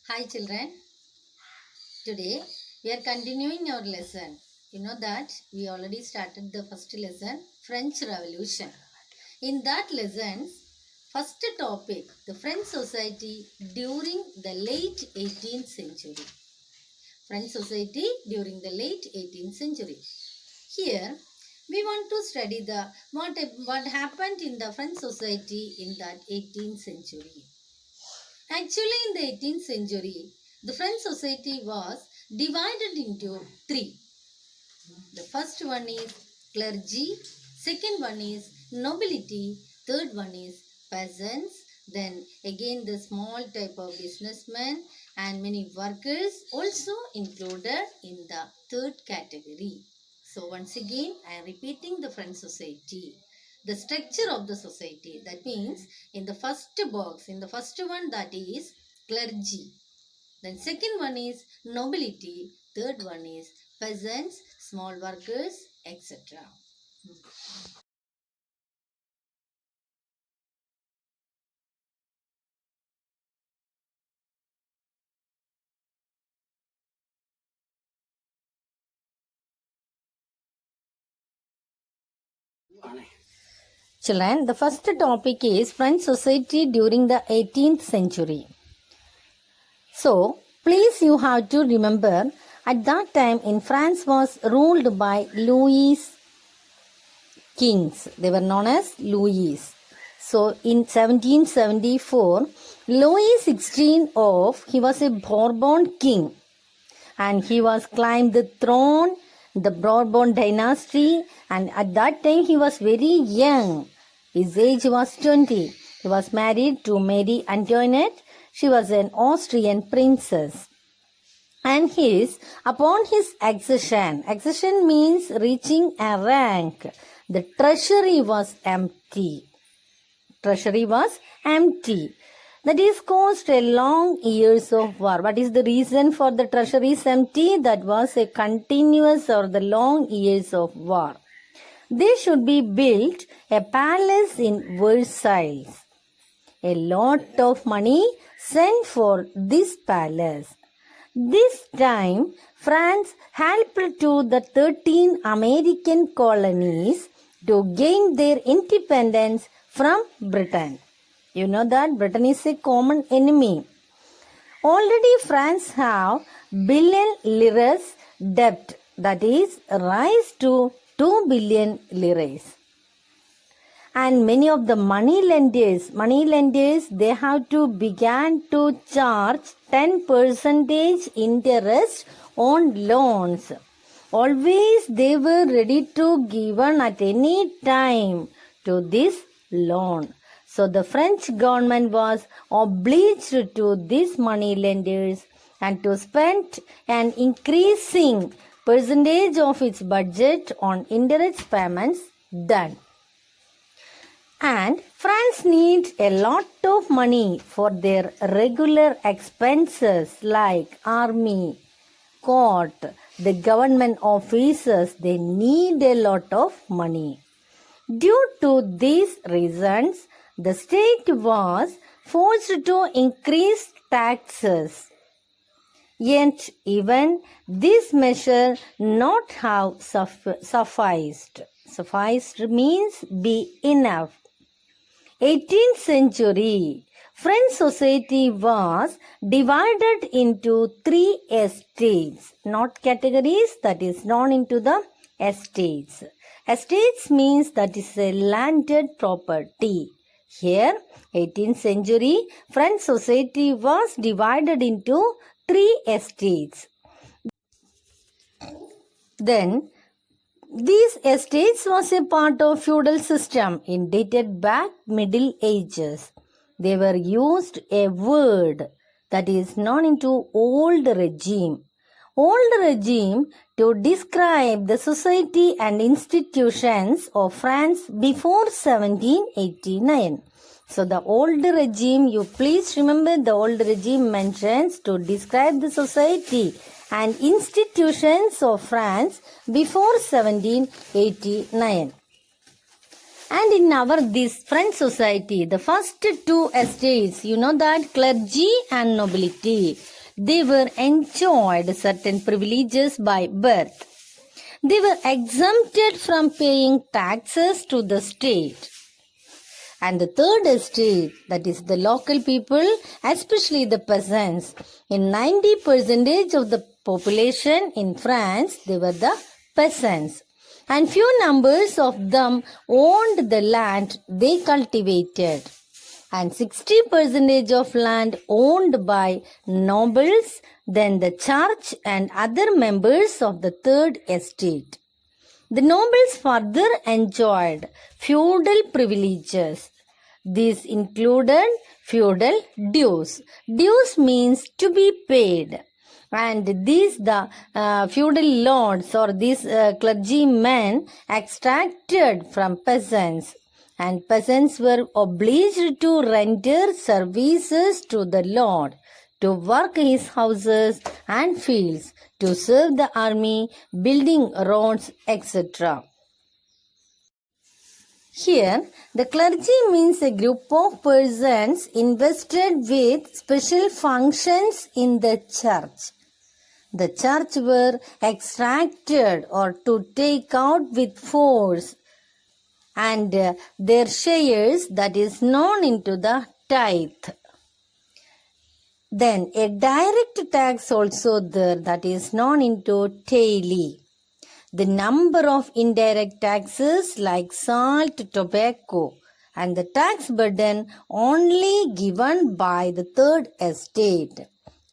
Hi children, today we are continuing our lesson. You know that we already started the first lesson, French Revolution. In that lesson's first topic, the French society during the late 18th century. French society during the late 18th century. Here we want to study the what happened in the French society in that 18th century. Actually, in the 18th century, the French society was divided into three. The first one is clergy, second one is nobility, third one is peasants, then again the small type of businessmen and many workers also included in the third category. So once again, I am repeating the French society. The structure of the society, that means in the first box, in the first one, that is clergy. Then second one is nobility, third one is peasants, small workers, etc. Children, the first topic is French society during the 18th century. So, please you have to remember at that time in France was ruled by Louis kings. They were known as Louis. So, in 1774, Louis XVI he was a Bourbon king and he was climbed the throne, the Bourbon dynasty, and at that time he was very young. His age was 20. He was married to Marie Antoinette. She was an Austrian princess. And upon his accession means reaching a rank, the treasury was empty. That is caused a long years of war. What is the reason for the treasury is empty? That was a continuous or the long years of war. They should be built a palace in Versailles. A lot of money sent for this palace. This time, France helped to the 13 American colonies to gain their independence from Britain. You know that Britain is a common enemy. Already France have billion liras debt, that is rise to 2 billion liras. And many of the money lenders, they have to begin to charge 10% interest on loans. Always they were ready to give at any time to this loan. So the French government was obliged to these money lenders and to spend an increasing percentage of its budget on interest payments done. And France needs a lot of money for their regular expenses like army, court, the government officers. They need a lot of money. Due to these reasons, the state was forced to increase taxes. Yet even this measure not have sufficed. Sufficed means be enough. 18th century, French society was divided into three estates, not categories, that is known into the estates. Estates means that is a landed property. Here, 18th century, French society was divided into three estates. Then, these estates was a part of feudal system in dated back Middle Ages. They were used a word that is known into old regime. Old regime to describe the society and institutions of France before 1789. So the old regime, you please remember the old regime mentions to describe the society and institutions of France before 1789. And in this French society, the first two estates, you know that clergy and nobility. they were enjoyed certain privileges by birth. They were exempted from paying taxes to the state. And the third estate, that is the local people, especially the peasants, in 90% of the population in France, they were the peasants. And few numbers of them owned the land they cultivated. And 60% of land owned by nobles, then the church and other members of the third estate. The nobles further enjoyed feudal privileges. These included feudal dues. Dues means to be paid. And these the feudal lords or these clergymen extracted from peasants. And peasants were obliged to render services to the lord, to work his houses and fields, to serve the army, building roads, etc. Here, the clergy means a group of persons invested with special functions in the church. The church were extracted or to take out with force and their shares that is known into the tithe. Then a direct tax also there that is known into taille. The number of indirect taxes like salt, tobacco, and the tax burden only given by the third estate.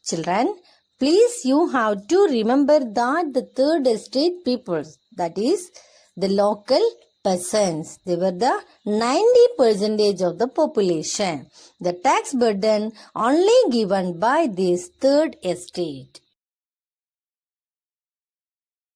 Children, please you have to remember that the third estate peoples, that is the local peasants, they were the 90% of the population. The tax burden only given by this third estate.